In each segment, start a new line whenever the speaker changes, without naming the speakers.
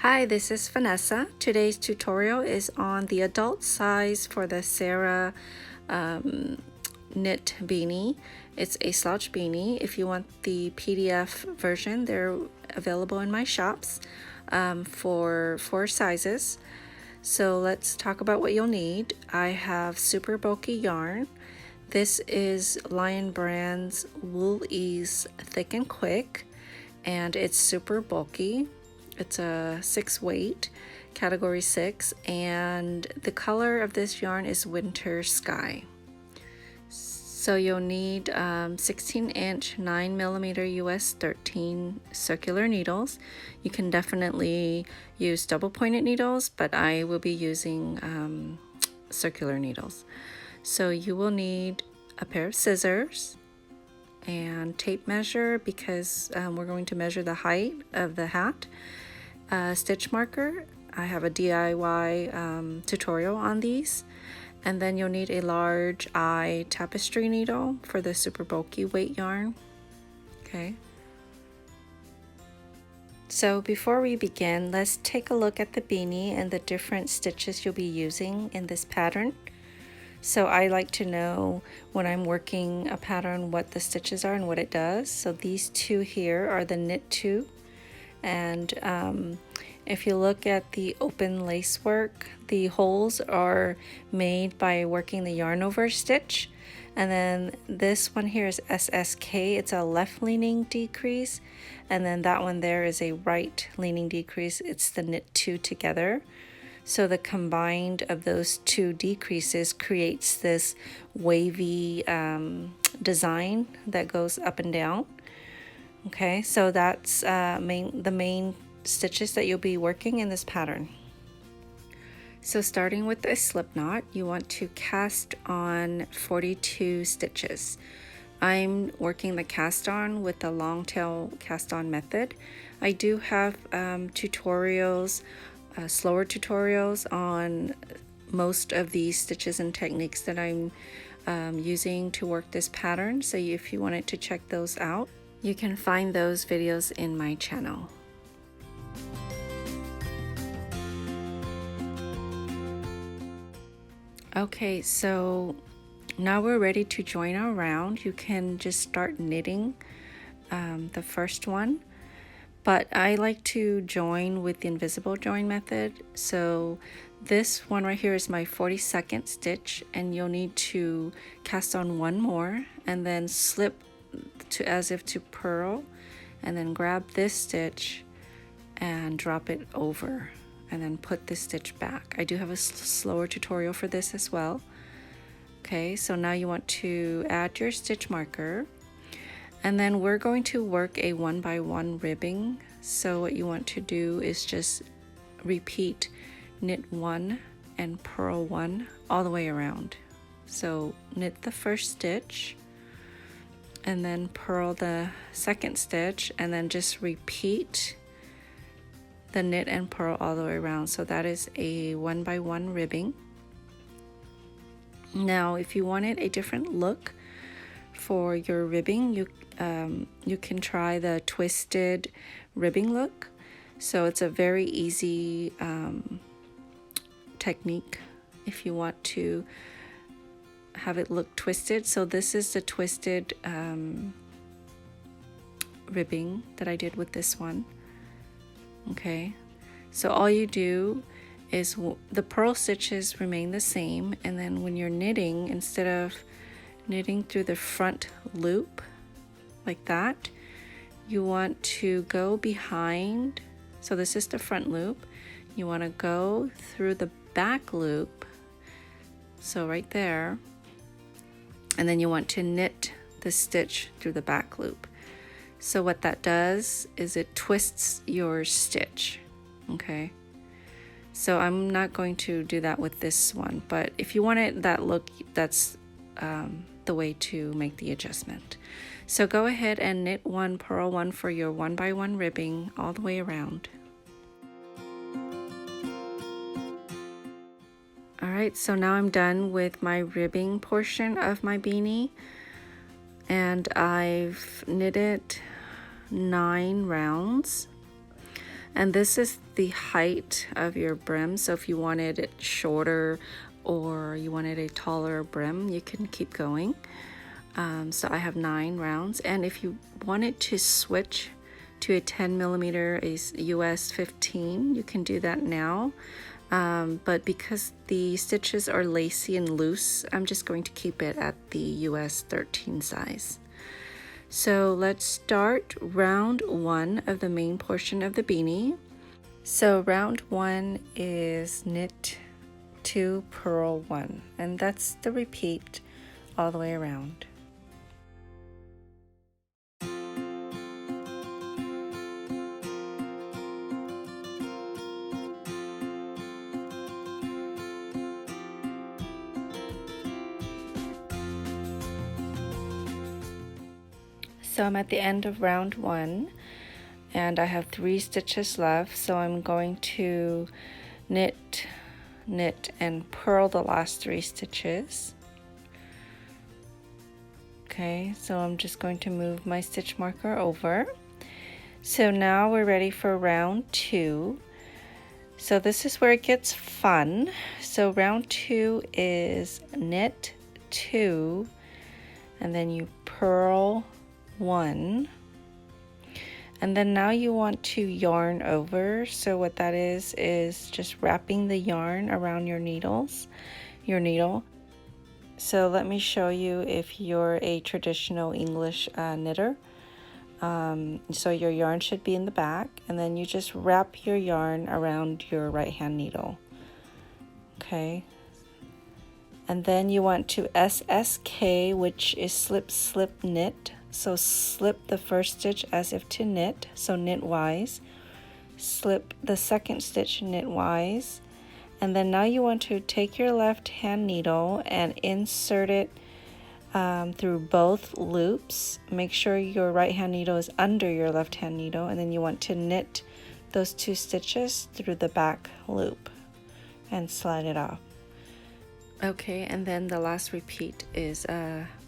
Hi, this is Vanessa. Today's tutorial is on the adult size for the Cera knit beanie. It's a slouch beanie. If you want the PDF version, they're available in my shops for 4 sizes. So let's talk about what you'll need. I have super bulky yarn. This is Lion Brand's Wool Ease Thick and Quick, and it's super bulky. It's a 6 weight, category 6, and the color of this yarn is Winter Sky. So you'll need 16-inch 9mm US 13 circular needles. You can definitely use double-pointed needles, but I will be using circular needles. So you will need a pair of scissors and tape measure because we're going to measure the height of the hat. Stitch marker. I have a DIY tutorial on these. And then you'll need a large eye tapestry needle for the super bulky weight yarn. Okay. So before we begin, let's take a look at the beanie and the different stitches you'll be using in this pattern. So I like to know when I'm working a pattern what the stitches are and what it does. So these two here are the knit 2. And if you look at the open lace work, the holes are made by working the yarn over stitch. And then this one here is SSK, it's a left leaning decrease. And then that one there is a right leaning decrease. It's the knit 2 together. So the combined of those 2 decreases creates this wavy design that goes up and down. Okay, so that's the main stitches that you'll be working in this pattern. So starting with a slip knot, you want to cast on 42 stitches. I'm working the cast on with the long tail cast on method. I do have tutorials, slower tutorials on most of these stitches and techniques that I'm using to work this pattern. So if you wanted to check those out, you can find those videos in my channel. Okay, so now we're ready to join our round. You can just start knitting the first one, but I like to join with the invisible join method. So this one right here is my 42nd stitch, and you'll need to cast on one more and then slip to as if to purl, and then grab this stitch and drop it over and then put this stitch back. I do have a slower tutorial for this as well. Okay, so now you want to add your stitch marker, and then we're going to work a 1-by-1 ribbing. So what you want to do is just repeat knit 1 and purl 1 all the way around. So knit the first stitch and then purl the second stitch, and then just repeat the knit and purl all the way around. So that is a 1-by-1 ribbing. Now if you wanted a different look for your ribbing, you can try the twisted ribbing look. So it's a very easy technique if you want to have it look twisted. So this is the twisted ribbing that I did with this one. Okay, so all you do is the purl stitches remain the same, and then when you're knitting, instead of knitting through the front loop like that, you want to go behind. So this is the front loop. You want to go through the back loop, so right there, and then you want to knit the stitch through the back loop. So what that does is it twists your stitch. Okay, so I'm not going to do that with this one, but if you want it that look, that's the way to make the adjustment. So go ahead and knit 1, purl 1 for your 1-by-1 ribbing all the way around. Alright, so now I'm done with my ribbing portion of my beanie, and I've knitted 9 rounds. And this is the height of your brim. So if you wanted it shorter or you wanted a taller brim, you can keep going. So I have 9 rounds. And if you wanted to switch to a 10 millimeter, a US 15, you can do that now. But because the stitches are lacy and loose, I'm just going to keep it at the US 13 size. So let's start round 1 of the main portion of the beanie. So round 1 is knit 2, purl 1, and that's the repeat all the way around. So I'm at the end of round 1 and I have 3 stitches left, so I'm going to knit, and purl the last 3 stitches. Okay, so I'm just going to move my stitch marker over. So now we're ready for round 2. So this is where it gets fun. So round 2 is knit 2 and then you purl 1, and then now you want to yarn over. So what that is just wrapping the yarn around your needle. So let me show you if you're a traditional English knitter. So your yarn should be in the back, and then you just wrap your yarn around your right hand needle. Okay, and then you want to SSK, which is slip slip knit. So slip the first stitch as if to knit, so knitwise, slip the second stitch knitwise, and then now you want to take your left hand needle and insert it through both loops. Make sure your right hand needle is under your left hand needle, and then you want to knit those 2 stitches through the back loop and slide it off. Okay, and then the last repeat is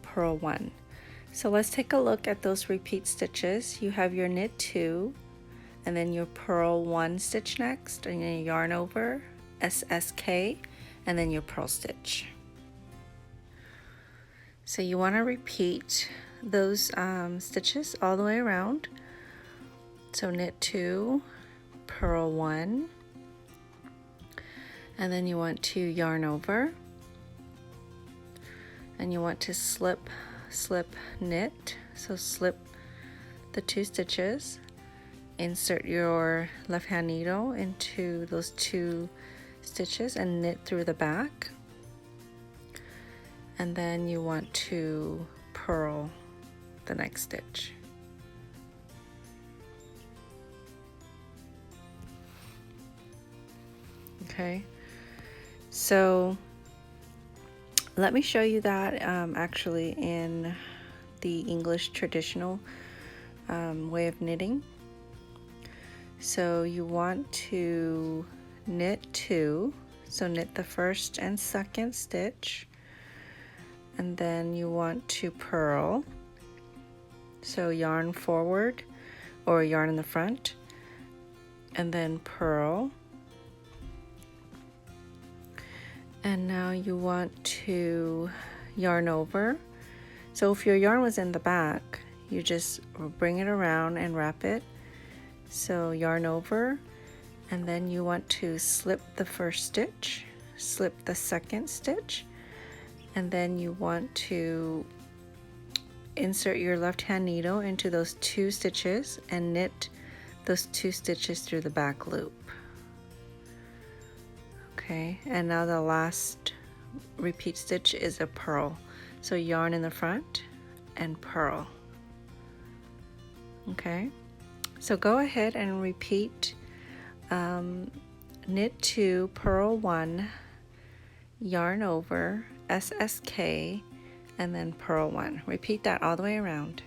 purl 1. So let's take a look at those repeat stitches. You have your knit 2 and then your purl 1 stitch next, and then yarn over, SSK, and then your purl stitch. So you want to repeat those stitches all the way around. So knit 2, purl 1, and then you want to yarn over, and you want to slip knit. So slip the 2 stitches, insert your left hand needle into those 2 stitches and knit through the back, and then you want to purl the next stitch. Okay, so let me show you that actually in the English traditional way of knitting. So you want to knit 2, so knit the first and second stitch, and then you want to purl. So yarn forward or yarn in the front, and then purl. And now you want to yarn over. So if your yarn was in the back, you just bring it around and wrap it. So yarn over, and then you want to slip the first stitch, slip the second stitch, and then you want to insert your left hand needle into those 2 stitches and knit those 2 stitches through the back loop. Okay, and now the last repeat stitch is a purl. So yarn in the front and purl. Okay, so go ahead and repeat knit 2, purl 1, yarn over, SSK, and then purl 1. Repeat that all the way around.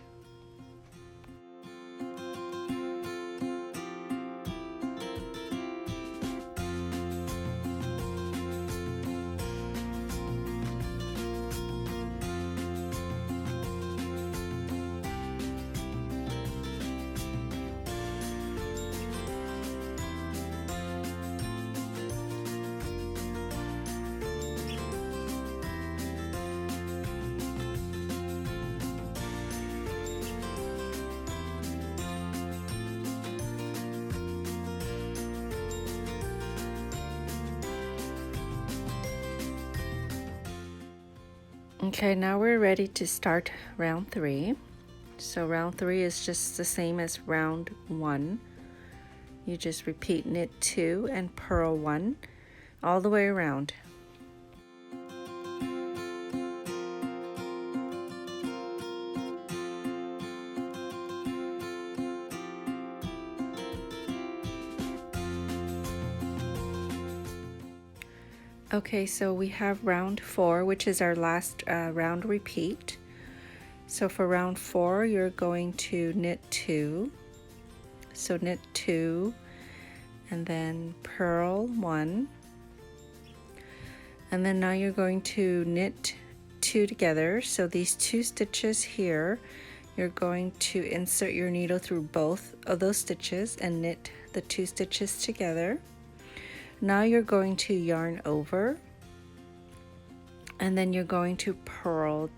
Okay, now we're ready to start round 3. So round 3 is just the same as round 1. You just repeat knit 2 and purl 1 all the way around. Okay, so we have round 4, which is our last round repeat. So for round 4, you're going to knit 2. So knit 2 and then purl 1. And then now you're going to knit 2 together. So these 2 stitches here, you're going to insert your needle through both of those stitches and knit the 2 stitches together. Now you're going to yarn over, and then you're going to purl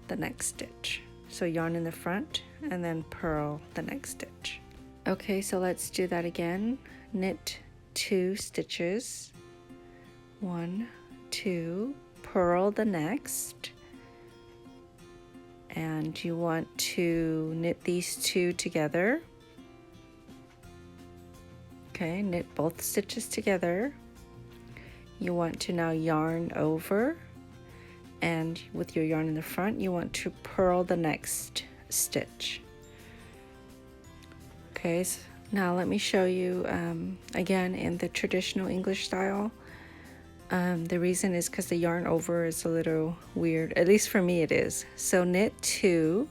the next stitch. So yarn in the front and then purl the next stitch. Okay, so let's do that again. Knit 2 stitches, 1, 2, purl the next, and you want to knit these 2 together. Okay, knit both stitches together. You want to now yarn over, and with your yarn in the front, you want to purl the next stitch. Okay, so now let me show you again in the traditional English style. The reason is because the yarn over is a little weird, at least for me it is. So knit 2,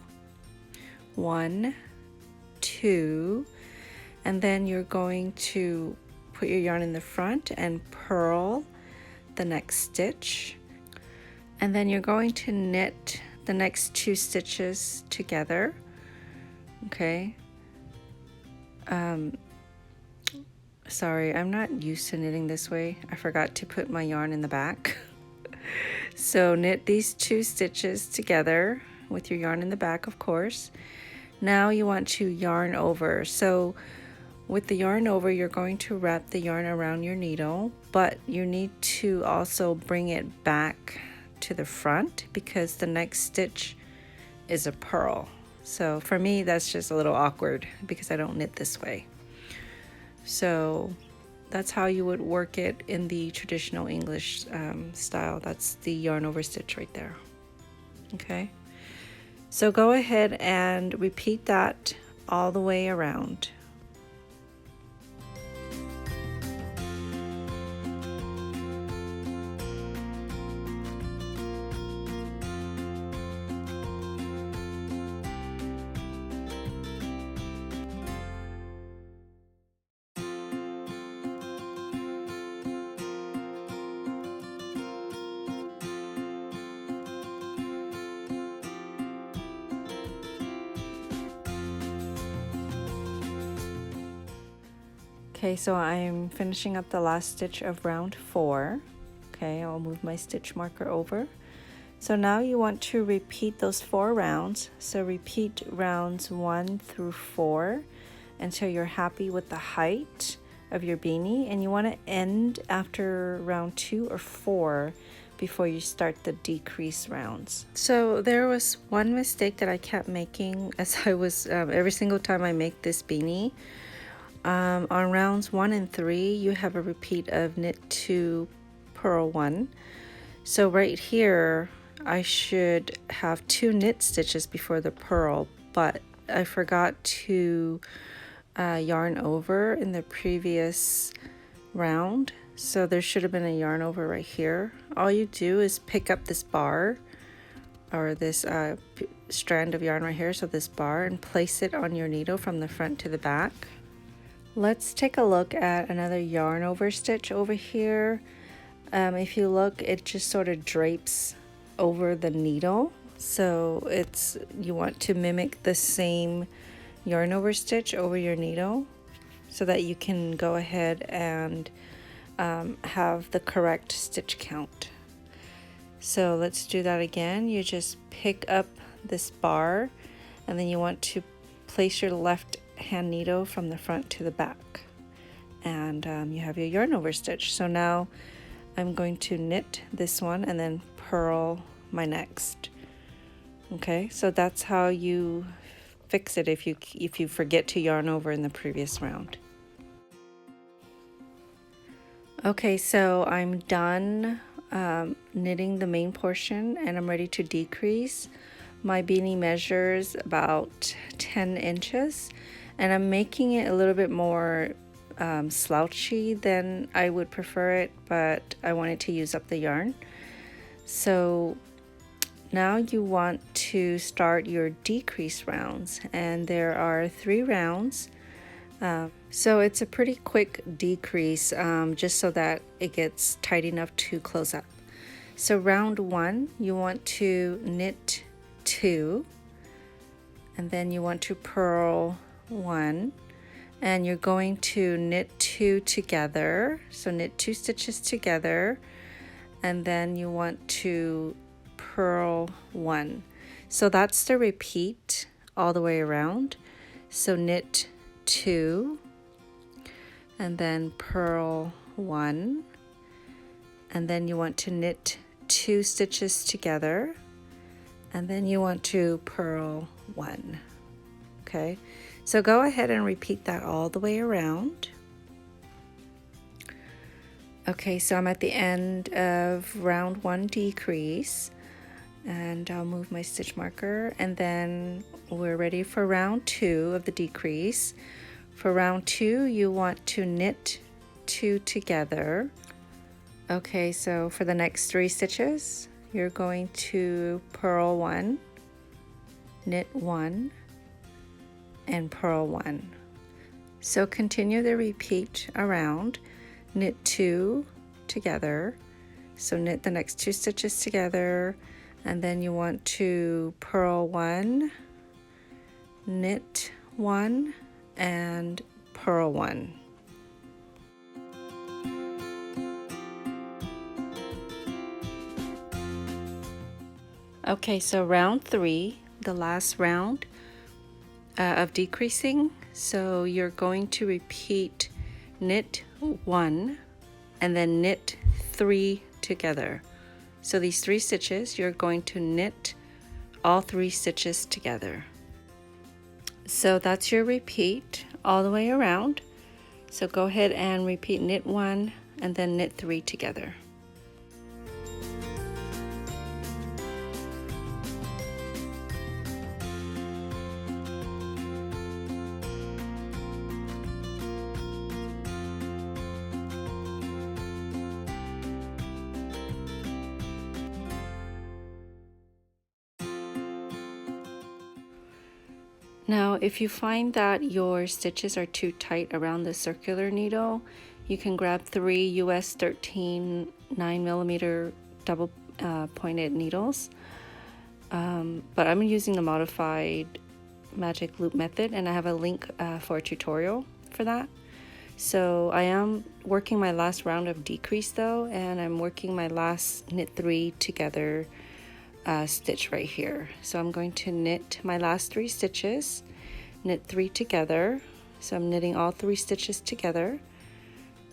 1, 2, and then you're going to put your yarn in the front and purl the next stitch, and then you're going to knit the next 2 stitches together. Okay, sorry, I'm not used to knitting this way. I forgot to put my yarn in the back. So knit these 2 stitches together with your yarn in the back, of course. Now you want to yarn over. So with the yarn over, you're going to wrap the yarn around your needle, but you need to also bring it back to the front because the next stitch is a purl. So for me, that's just a little awkward because I don't knit this way. So that's how you would work it in the traditional English style. That's the yarn over stitch right there. Okay, so go ahead and repeat that all the way around. Okay, so I'm finishing up the last stitch of round 4. Okay, I'll move my stitch marker over. So now you want to repeat those 4 rounds. So repeat rounds 1 through 4 until you're happy with the height of your beanie, and you want to end after round 2 or 4 before you start the decrease rounds. So there was one mistake that I kept making as I was every single time I make this beanie. On rounds 1 and 3, you have a repeat of knit 2, purl 1. So right here, I should have 2 knit stitches before the purl, but I forgot to yarn over in the previous round. So there should have been a yarn over right here. All you do is pick up this bar or this strand of yarn right here, so this bar, and place it on your needle from the front to the back. Let's take a look at another yarn over stitch over here. If you look, it just sort of drapes over the needle. So you want to mimic the same yarn over stitch over your needle so that you can go ahead and have the correct stitch count. So let's do that again. You just pick up this bar, and then you want to place your left hand needle from the front to the back, and you have your yarn over stitch. So now I'm going to knit this one and then purl my next. Okay, so that's how you fix it if you forget to yarn over in the previous round. Okay, so I'm done knitting the main portion and I'm ready to decrease. My beanie measures about 10 inches and I'm making it a little bit more slouchy than I would prefer it, but I wanted to use up the yarn. So now you want to start your decrease rounds, and there are 3 rounds. So it's a pretty quick decrease, just so that it gets tight enough to close up. So round 1, you want to knit 2, and then you want to purl 1, and you're going to knit 2 together. So knit 2 stitches together, and then you want to purl 1. So that's the repeat all the way around. So knit 2 and then purl 1, and then you want to knit 2 stitches together, and then you want to purl 1. Okay, so go ahead and repeat that all the way around. Okay, so I'm at the end of round 1 decrease, and I'll move my stitch marker, and then we're ready for round 2 of the decrease. For round 2, you want to knit 2 together. Okay, so for the next 3 stitches, you're going to purl 1, knit 1, and purl 1. So continue the repeat around. Knit 2 together, so knit the next 2 stitches together, and then you want to purl 1, knit 1, and purl 1. Okay, so round 3, the last round of decreasing, so you're going to repeat knit 1 and then knit 3 together. So these 3 stitches, you're going to knit all 3 stitches together. So that's your repeat all the way around. So go ahead and repeat knit 1 and then knit 3 together. Now, if you find that your stitches are too tight around the circular needle, you can grab 3 US 13 9mm double pointed needles. But I'm using the modified magic loop method, and I have a link for a tutorial for that. So I am working my last round of decrease though, and I'm working my last knit 3 together stitch right here. So I'm going to knit my last 3 stitches, knit 3 together. So I'm knitting all 3 stitches together,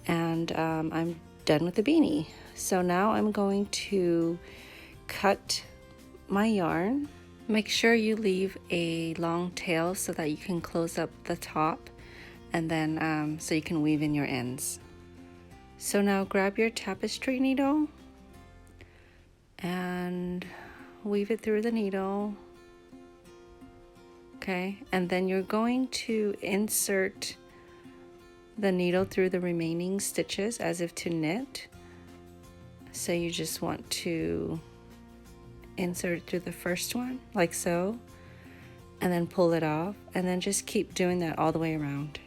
and I'm done with the beanie. So now I'm going to cut my yarn. Make sure you leave a long tail so that you can close up the top, and then so you can weave in your ends. So now grab your tapestry needle and weave it through the needle. Okay, and then you're going to insert the needle through the remaining stitches as if to knit. So you just want to insert it through the first one like so, and then pull it off, and then just keep doing that all the way around.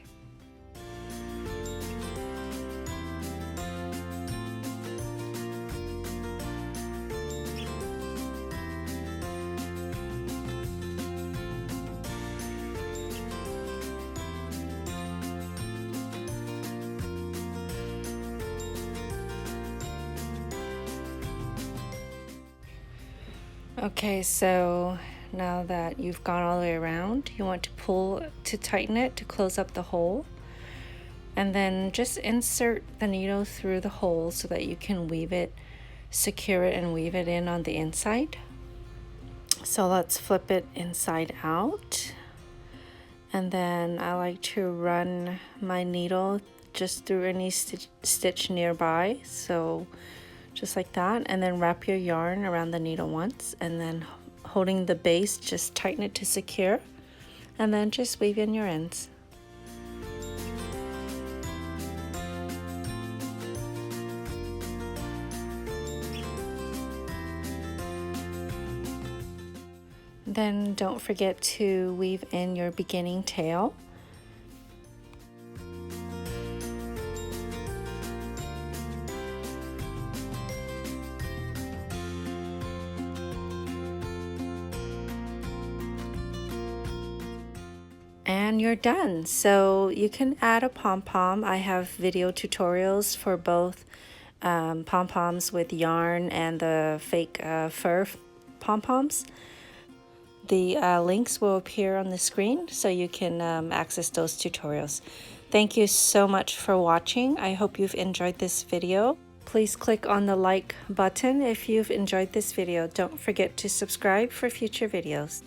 Okay, so now that you've gone all the way around, you want to pull to tighten it to close up the hole, and then just insert the needle through the hole so that you can weave it secure it and weave it in on the inside. So let's flip it inside out. And then I like to run my needle just through any stitch nearby. So just like that. And then wrap your yarn around the needle once. And then holding the base, just tighten it to secure. And then just weave in your ends. Then don't forget to weave in your beginning tail. And you're done. So you can add a pom-pom. I have video tutorials for both pom-poms with yarn and the fake fur pom-poms. The links will appear on the screen so you can access those tutorials. Thank you so much for watching. I hope you've enjoyed this video. Please click on the like button if you've enjoyed this video. Don't forget to subscribe for future videos.